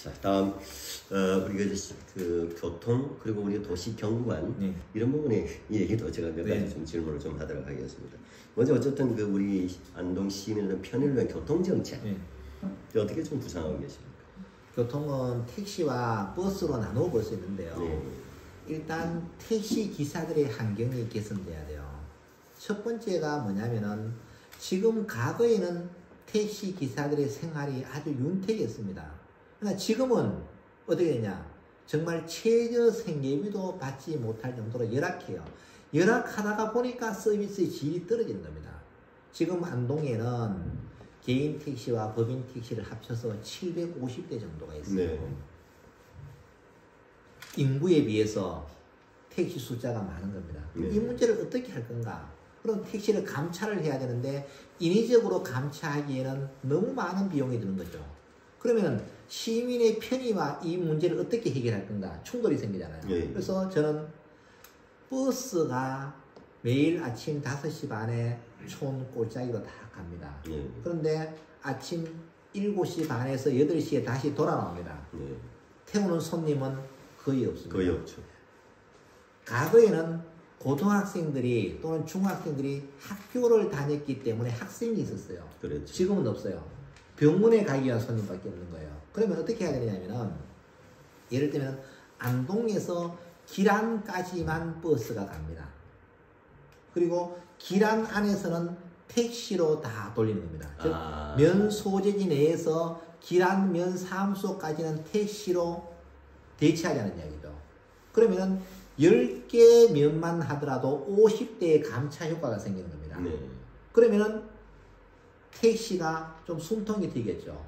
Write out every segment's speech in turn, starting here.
자, 다음 우리가 이제 그 교통 그리고 우리 도시 경관 이런 부분에 이 얘기도 제가 몇 가지 좀 질문을 좀 하도록 하겠습니다. 먼저 어쨌든 그 우리 안동 시민의 편의를 위한 교통 정책 어떻게 좀 구상하고 계십니까? 교통은 택시와 버스로 나누어 볼 수 있는데요. 일단 택시 기사들의 환경이 개선돼야 돼요. 첫 번째가 뭐냐면은 지금 과거에는 택시 기사들의 생활이 아주 윤택했습니다. 그러니까 지금은 어떻게 되냐? 정말 최저 생계비도 받지 못할 정도로 열악해요. 열악하다가 보니까 서비스의 질이 떨어지는 겁니다. 지금 안동에는 개인 택시와 법인 택시를 합쳐서 750대 정도가 있어요. 네. 인구에 비해서 택시 숫자가 많은 겁니다. 네. 이 문제를 어떻게 할 건가? 그럼 택시를 감차를 해야 되는데 인위적으로 감차하기에는 너무 많은 비용이 드는 거죠. 그러면 시민의 편의와 이 문제를 어떻게 해결할 건가? 충돌이 생기잖아요. 네. 그래서 저는 버스가 매일 아침 5시 반에 촌 꼴짜기로 다 갑니다. 그런데 아침 7시 반에서 8시에 다시 돌아 나옵니다. 태우는 손님은 거의 없습니다. 거의 없죠. 과거에는 고등학생들이 또는 중학생들이 학교를 다녔기 때문에 학생이 있었어요. 그렇죠. 지금은 없어요. 병원에 가기 위한 손님밖에 없는 거예요. 그러면 어떻게 해야 되냐면은 예를 들면 안동에서 기란까지만 버스가 갑니다. 그리고 기란 안에서는 택시로 다 돌리는 겁니다. 즉, 면 소재지 내에서 기란 면 사무소까지는 택시로 대체하자는 이야기죠. 그러면 10개 면만 하더라도 50대의 감차 효과가 생기는 겁니다. 네. 그러면은 택시가 좀 숨통이 트이겠죠.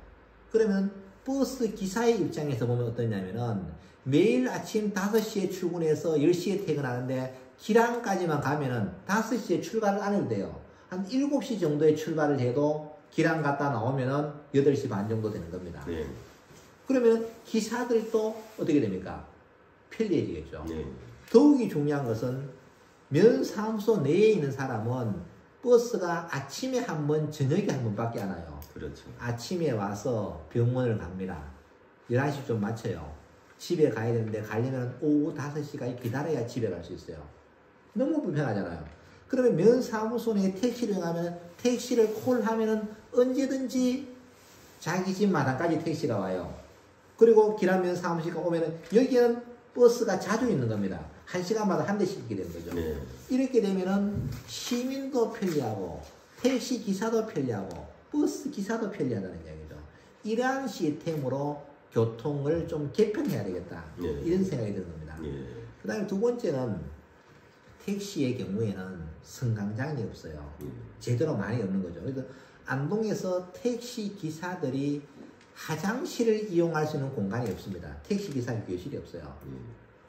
그러면 버스 기사의 입장에서 보면 어떠냐면은 매일 아침 5시에 출근해서 10시에 퇴근하는데 기란까지만 가면은 5시에 출발을 안 해도 돼요. 한 7시 정도에 출발을 해도 기란 갔다 나오면은 8시 반 정도 되는 겁니다. 네. 그러면 기사들도 어떻게 됩니까? 편리해지겠죠. 네. 더욱이 중요한 것은 면사무소 내에 있는 사람은 버스가 아침에 한 번, 저녁에 한 번밖에 안 와요. 그렇죠. 아침에 와서 병원을 갑니다. 11시 좀 맞춰요. 집에 가야 되는데 가려면 오후 5시까지 기다려야 집에 갈 수 있어요. 너무 불편하잖아요. 그러면 면사무소 내에 택시를 가면 택시를 콜하면은 언제든지 자기 집 마당까지 택시가 와요. 그리고 기란면 사무실가 오면은 여기는 버스가 자주 있는 겁니다. 1시간마다 한 대씩 있게 되는 거죠. 네. 이렇게 되면은 시민도 편리하고 택시 기사도 편리하고 버스 기사도 편리하다는 이야기죠. 이러한 시스템으로 교통을 좀 개편해야 되겠다. 네. 이런 생각이 드는 겁니다. 네. 그 다음에 두 번째는 택시의 경우에는 승강장이 없어요. 제대로 많이 없는 거죠. 그래서 안동에서 택시 기사들이 화장실을 이용할 수 있는 공간이 없습니다. 택시기사 교실이 없어요.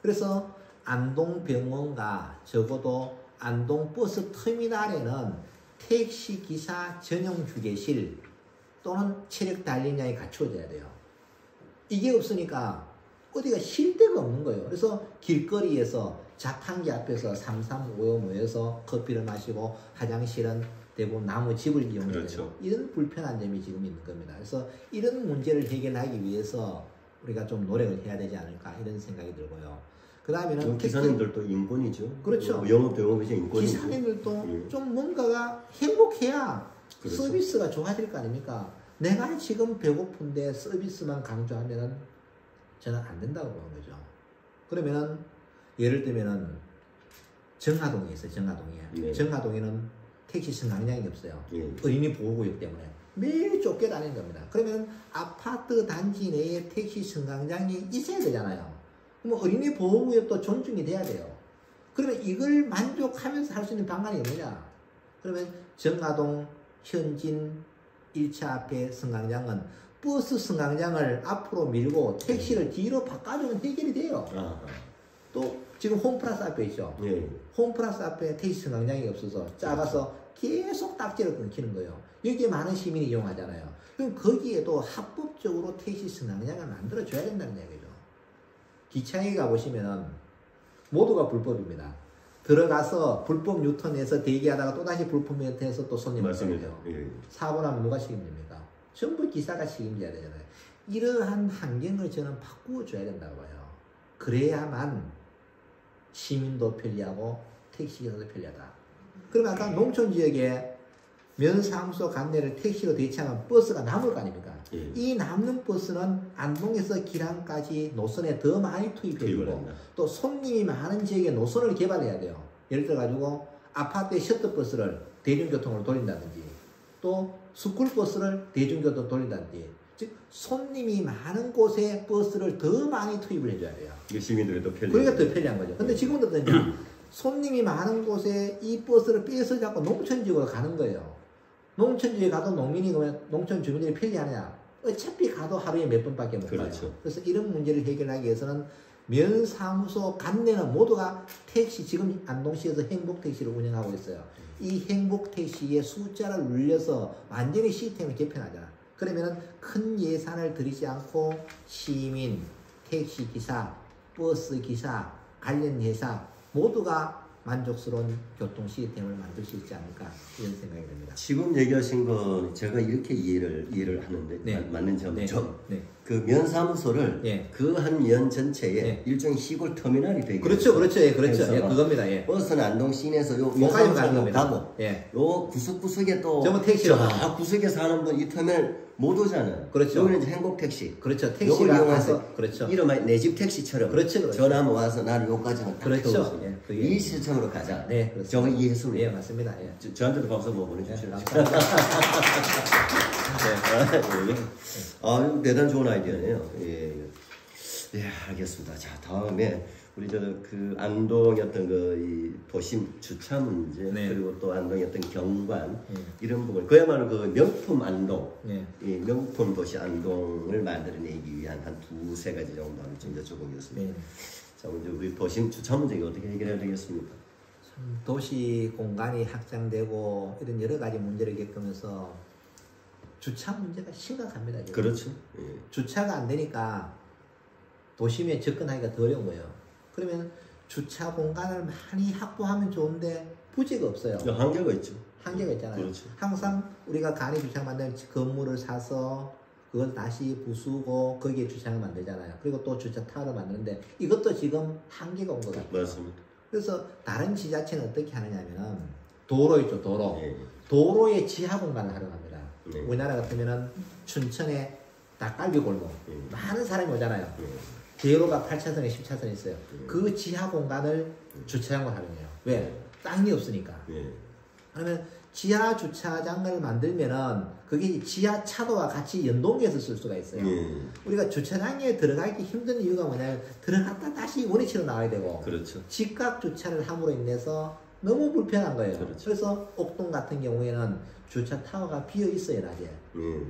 그래서 안동병원과 적어도 안동버스 터미널에는 택시기사 전용 휴게실 또는 체력 단련량이 갖춰져야 돼요. 이게 없으니까 어디가 쉴 데가 없는 거예요. 그래서 길거리에서 자판기 앞에서 3355 모여서 커피를 마시고 화장실은 대부분 나무 집을 이용해야 돼요. 그렇죠. 이런 불편한 점이 지금 있는 겁니다. 그래서 이런 문제를 해결하기 위해서 우리가 좀 노력을 해야 되지 않을까 이런 생각이 들고요. 그 다음에는 기사님들도 인권이죠. 그렇죠. 영업이죠. 인권이죠. 기사님들도 좀 뭔가가 행복해야 그렇죠. 서비스가 좋아질 거 아닙니까? 내가 지금 배고픈데 서비스만 강조하면은 저는 안 된다고 보는 거죠. 그러면은 예를 들면은 정하동이 있어요. 정하동에. 네. 정하동에는 택시 승강장이 없어요. 어린이 보호구역 때문에 매일 쫓겨다니는 겁니다. 그러면 아파트 단지 내에 택시 승강장이 있어야 되잖아요. 그럼 어린이 보호구역도 존중이 돼야 돼요. 그러면 이걸 만족하면서 할 수 있는 방안이 뭐냐? 그러면 정하동 현진 1차 앞에 승강장은 버스 승강장을 앞으로 밀고 택시를 뒤로 바꿔주면 해결이 돼요. 또 지금 홈플러스 앞에 있죠. 홈플러스 앞에 택시 승강장이 없어서 작아서 계속 딱지를 끊기는 거예요. 여기에 많은 시민이 이용하잖아요. 그럼 거기에도 합법적으로 택시 승강장을 만들어줘야 된다는 얘기죠. 기차에 가보시면은 모두가 불법입니다. 들어가서 불법 유턴해서 대기하다가 또다시 불법 유턴해서 또 손님을 빼요. 사고 나면 누가 책임집니까? 전부 기사가 책임져야 되잖아요. 이러한 환경을 저는 바꾸어줘야 된다고 봐요. 그래야만 시민도 편리하고 택시기사도 편리하다. 그러면 아까 농촌 지역에 면사무소 관내를 택시로 대체하면 버스가 남을 거 아닙니까? 이 남는 버스는 안동에서 기랑까지 노선에 더 많이 투입해주고 또 손님이 많은 지역에 노선을 개발해야 돼요. 예를 들어 가지고 아파트에 셔틀버스를 대중교통으로 돌린다든지 또 스쿨버스를 대중교통으로 돌린다든지 즉 손님이 많은 곳에 버스를 더 많이 투입을 해줘야 돼요. 시민들이 더 편리. 그러니까 더 편리한 거죠. 근데 지금은 어떠냐? 손님이 많은 곳에 이 버스를 빼서 자꾸 농촌 지역으로 가는 거예요. 농촌 지역에 가도 농민이 그러면 농촌 주민들이 편리하냐? 어차피 가도 하루에 몇 번밖에 못 가요. 그래서 이런 문제를 해결하기 위해서는 면사무소 관내는 모두가 택시, 지금 안동시에서 행복택시를 운영하고 있어요. 이 행복택시의 숫자를 늘려서 완전히 시스템을 개편하자. 그러면은 큰 예산을 들이지 않고 시민, 택시기사, 버스기사, 관련 회사 모두가 만족스러운 교통 시스템을 만들 수 있지 않을까 이런 생각이 듭니다. 지금 얘기하신 건 제가 이렇게 이해를 하는데 네. 맞는 점은 네. 그 면사무소를 네. 그 한 면 전체에 네. 일종의 시골 터미널이 되게 그렇죠. 예, 그겁니다. 예. 버스는 안동 시내에서 요 거기까지 가는 면사무소로 겁니다. 가고 예. 요 구석구석에 또 전부 택시로 저 구석에 사는 분 이 터미널 못 오잖아요. 그렇죠. 여기는 이제 행복택시. 그렇죠. 요걸 택시가 이용해서 가서 그렇죠. 이름하여 내 집 택시처럼 그렇죠. 전화하면 와서 나는 요까지는 딱 그렇죠. 태워주고 예, 그게 이 시스템으로 가자. 네, 그렇습니다. 정말 이해했습니다. 예, 맞습니다. 예. 저한테도 박수 한번 보내주시죠. 네. 아, 대단히 좋은 아이디어네요. 예, 알겠습니다. 자, 다음에 우리 그 안동의 어떤 이 도심 주차 문제 네. 그리고 또 안동의 어떤 경관 이런 부분 그야말로 그 명품 안동, 이 명품 도시 안동을 만들어내기 위한 한 두세 가지 정도 한번 좀 여쭤보겠습니다. 네. 자, 먼저 우리 도심 주차 문제 어떻게 해결해야 되겠습니까? 도시 공간이 확장되고 이런 여러 가지 문제를 겪으면서 주차 문제가 심각합니다. 지금. 그렇죠. 예. 주차가 안 되니까 도심에 접근하기가 더 어려운 거예요. 그러면 주차 공간을 많이 확보하면 좋은데 부지가 없어요. 한계가 있죠. 한계가 있잖아요. 그렇죠. 항상 우리가 간이 주차 만드는 건물을 사서 그걸 다시 부수고 거기에 주차장을 만들잖아요. 그리고 또 주차 타워를 만드는데 이것도 지금 한계가 온 것 같아요. 맞습니다. 그래서 다른 지자체는 어떻게 하느냐면은 도로 있죠, 도로. 예. 도로의 지하 공간을 활용합니다. 네. 우리나라 같으면은 춘천에 닭갈비 골목 많은 사람이 오잖아요. 예. 대로가 8차선에 10차선에 있어요. 그 지하 공간을 주차장으로 활용해요. 왜? 땅이 없으니까. 예. 그러면 지하 주차장을 만들면은 그게 지하 차도와 같이 연동해서 쓸 수가 있어요. 우리가 주차장에 들어가기 힘든 이유가 뭐냐면 들어갔다 다시 원위치로 나와야 되고 그렇죠. 직각 주차를 함으로 인해서 너무 불편한 거예요. 그렇죠. 그래서 옥동 같은 경우에는 주차 타워가 비어 있어요, 낮에.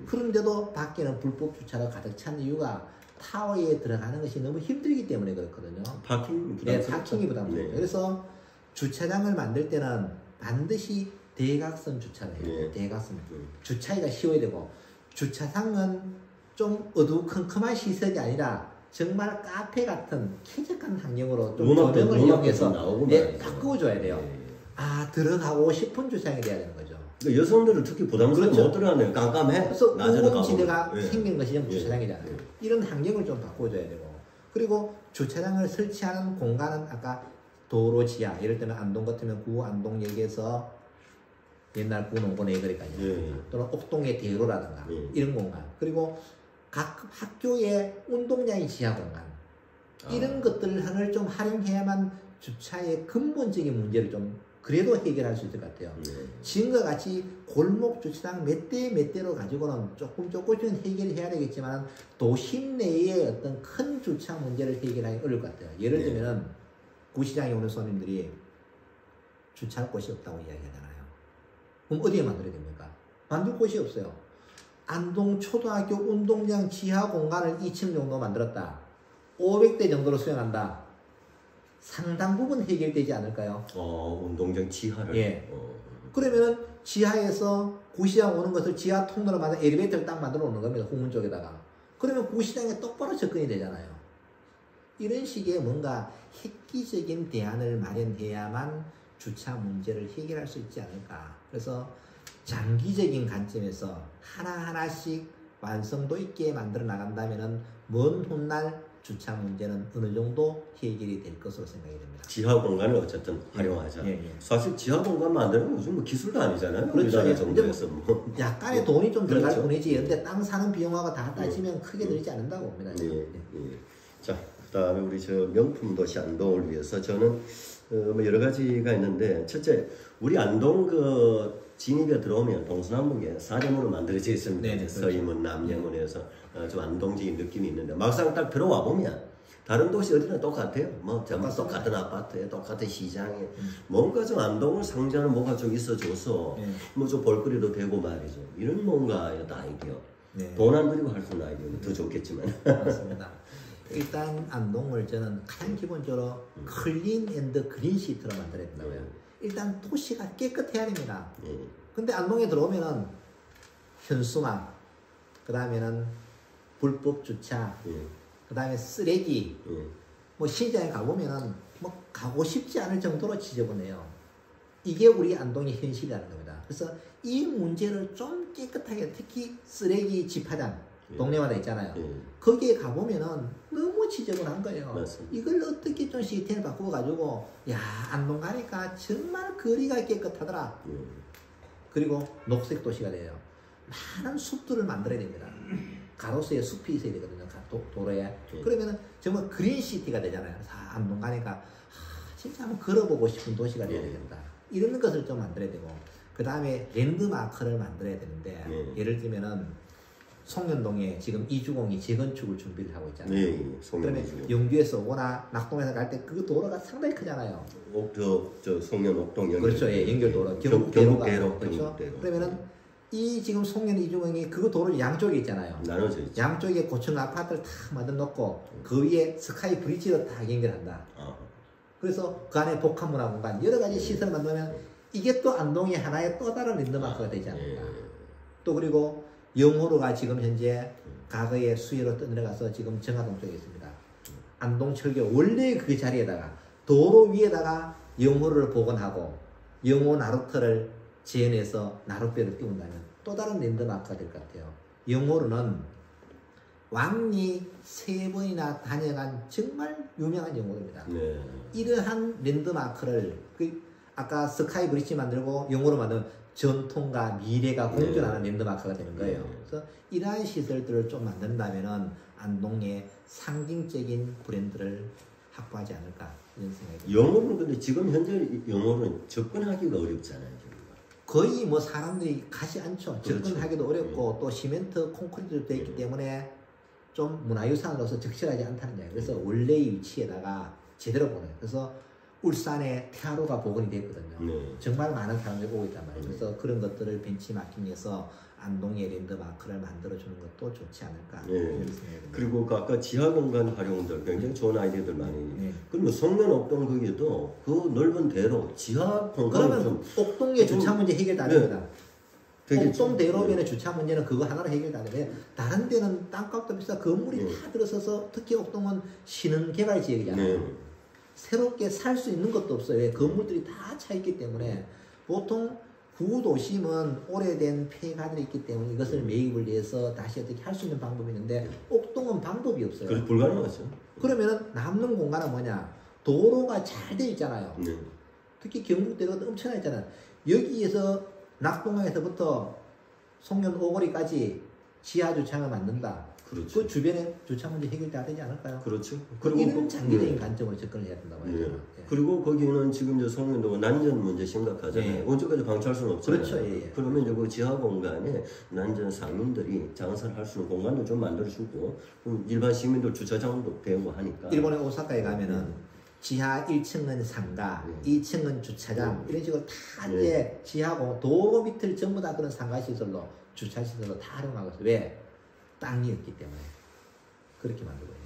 그런데도 밖에는 불법 주차가 가득 찬 이유가 타워에 들어가는 것이 너무 힘들기 때문에 그렇거든요. 파킹 부담스럽죠. 네, 파킹이 부담스럽죠. 네. 그래서 주차장을 만들 때는 반드시 대각선 주차를 해요. 네. 대각선. 주차하기가 쉬워야 되고 주차장은 좀 어두컴컴한 시설이 아니라 정말 카페 같은 쾌적한 환경으로 좀 조명을 이용해서 네, 바꾸어줘야 돼요. 아, 들어가고 싶은 주차장이 돼야 되는 거죠. 그러니까 여성들은 특히 부담스러워 그렇죠. 못 들어가네요. 깜깜해. 그래서 우원지대가 예. 생긴 것이 좀 주차장이잖아요. 예. 이런 환경을 좀 바꿔줘야 되고 그리고 주차장을 설치하는 공간은 아까 도로 지하 예를 들면 안동 같으면 구 안동역에서 옛날 구농고 내거리까지 예. 또는 옥동의 대로라든가 예. 이런 공간 그리고 각 학교의 운동장의 지하 공간 이런 것들을 좀 활용해야만 주차의 근본적인 문제를 좀 그래도 해결할 수 있을 것 같아요. 지금과 같이 골목 주차장 몇 대 몇 대로 가지고는 조금씩은 해결해야 되겠지만 도심 내의 어떤 큰 주차 문제를 해결하기 어려울 것 같아요. 예를 들면 구시장에 오는 손님들이 주차할 곳이 없다고 이야기하잖아요. 그럼 어디에 만들어야 됩니까? 만들 곳이 없어요. 안동 초등학교 운동장 지하 공간을 2층 정도 만들었다. 500대 정도로 수용한다. 상당 부분 해결되지 않을까요? 운동장 지하를. 예. 그러면은 지하에서 구시장 오는 것을 지하 통로로 만든 엘리베이터를 딱 만들어 놓는 겁니다. 후문 쪽에다가. 그러면 구시장에 똑바로 접근이 되잖아요. 이런 식의 뭔가 획기적인 대안을 마련해야만 주차 문제를 해결할 수 있지 않을까. 그래서 장기적인 관점에서 하나하나씩 완성도 있게 만들어 나간다면은 먼 훗날 주차 문제는 어느 정도 해결이 될 것으로 생각이 됩니다. 지하 공간을 어쨌든 활용하자. 사실 지하 공간 만드는 건 요즘 뭐 기술도 아니잖아요. 그렇죠. 우리나라 정도에서 뭐 약간의 돈이 좀 들어갈 그렇죠. 뿐이지. 근데 땅 사는 비용하고 다 따지면 크게 들지 않는다고 봅니다. 자, 그다음에 우리 저 명품 도시 안동을 위해서 저는 뭐 여러 가지가 있는데 첫째 우리 안동 그 진입에 들어오면 동서남북에 사대문으로 만들어져 있습니다. 그렇죠. 서임문, 남영문에서 좀 안동적인 느낌이 있는데 막상 딱 들어와 보면 다른 도시 어디나 똑같아요. 뭐 전부 똑같은 아파트에 똑같은 시장에 뭔가 좀 안동을 상징하는 뭐가 좀 있어줘서 뭐 좀 볼거리도 되고 말이죠. 이런 뭔가 아이디어. 돈 안 들이고 할 수 있는 아이디어는 더 좋겠지만. 맞습니다. 일단 안동을 저는 가장 기본적으로 클린 앤드 그린 시티로 만들어야 된다고요. 일단 도시가 깨끗해야 됩니다. 근데 안동에 들어오면은 현수막, 그 다음에는 불법 주차, 그 다음에 쓰레기, 뭐 시장에 가보면은 뭐 가고 싶지 않을 정도로 지저분해요. 이게 우리 안동의 현실이라는 겁니다. 그래서 이 문제를 좀 깨끗하게, 특히 쓰레기 집화장, 동네마다 있잖아요. 거기에 가보면은 너무 지저분한 거예요. 맞습니다. 이걸 어떻게 좀 시스템을 바꿔가지고, 야, 안동 가니까 정말 거리가 깨끗하더라. 그리고 녹색 도시가 돼요. 많은 숲들을 만들어야 됩니다. 가로수에 숲이 있어야 되거든요. 도로에. 그러면은 정말 그린시티가 되잖아요. 안동 가니까 진짜 한번 걸어보고 싶은 도시가 되어야 된다. 이런 것을 좀 만들어야 되고, 그 다음에 랜드마크를 만들어야 되는데, 예를 들면은 송년동에 지금 이주공이 재건축을 준비를 하고 있잖아요. 그러면 영주에서 오거나 낙동에서 갈 때 그 도로가 상당히 크잖아요. 저 송년 옥동 연결. 그렇죠. 연결도로. 경북대로가. 그렇죠. 그러면은 이 지금 송년 이주공이 그 도로 양쪽에 있잖아요. 나눠져 있죠. 양쪽에 고층 아파트를 다 만들어 놓고 그 위에 스카이 브리지로 다 연결한다. 그래서 그 안에 복합문화 공간 여러 가지 시설을 만들면 이게 또 안동이 하나의 또 다른 랜드마크가 되지 않을까. 또 그리고 영호로가 지금 현재 과거에 수해로 떠내려가서 지금 정화동 쪽에 있습니다. 안동철교 원래 그 자리에다가 도로 위에다가 영호를 복원하고 영호 나루터를 재현해서 나룻배를 띄운다면 또 다른 랜드마크가 될 것 같아요. 영호로는 왕리 3번이나 다녀간 정말 유명한 영호로입니다. 이러한 랜드마크를 아까 스카이 브리지 만들고 영호로 만든 전통과 미래가 공존하는 랜드마크가 되는 거예요. 그래서 이러한 시설들을 좀 만든다면은 안동의 상징적인 브랜드를 확보하지 않을까 이런 생각이 듭니다. 영어는 근데 지금 현재 영어는 접근하기가 어렵잖아요. 거의 뭐 사람들이 가지 않죠. 그렇죠. 접근하기도 어렵고 또 시멘트, 콘크리트도 되어 있기 때문에 좀 문화유산으로서 적절하지 않다는 이야기. 그래서 원래의 위치에다가 제대로 보내요. 그래서 울산에 태화로가 복원이 됐거든요. 정말 많은 사람들이 오고 있단 말이에요. 그래서 그런 것들을 벤치마킹해서 안동의 랜드마크를 만들어주는 것도 좋지 않을까 이런 생각이 듭니다. 그리고 그 아까 지하공간 활용들 굉장히 좋은 아이디어들 많이 그러면 송년 옥동 거기에도 그 넓은 대로 지하공간을 그러면 옥동의 주차 문제 해결 다 됩니다. 옥동 대로변의 주차 문제는 그거 하나로 해결 안 돼요. 다른 데는 땅값도 비싸 건물이 다 들어서서 특히 옥동은 신흥 개발 지역이잖아요. 새롭게 살 수 있는 것도 없어요. 왜? 건물들이 다 차 있기 때문에 보통 구도심은 오래된 폐가들이 있기 때문에 이것을 매입을 위해서 다시 어떻게 할 수 있는 방법이 있는데 옥동은 방법이 없어요. 그래서 불가능하죠. 그러면은 남는 공간은 뭐냐? 도로가 잘 돼 있잖아요. 특히 경북대로도 엄청나게 있잖아요. 여기에서 낙동강에서부터 송년 오거리까지 지하 주차장을 만든다. 그렇죠. 그 주변에 주차 문제 해결돼야 되지 않을까요? 그렇죠. 그리고 이런 장기적인 관점으로 접근을 해야 된다고 해요. 그리고 거기는 지금 이제 송년도가 난전 문제 심각하잖아요. 언제까지 방치할 수는 없잖아요. 그렇죠. 그러면 이제 그 지하 공간에 난전 상인들이 장사를 할 수 있는 공간도 좀 만들어주고 일반 시민들 주차장도 되고 하니까. 일본의 오사카에 가면은 지하 1층은 상가, 2층은 주차장 이런 식으로 다 이제 지하고 도로 밑을 전부 다 그런 상가 시설로 주차 시설로 다 활용하고 있어요. 왜? 땅이 없기 때문에 그렇게 만들고 있어요.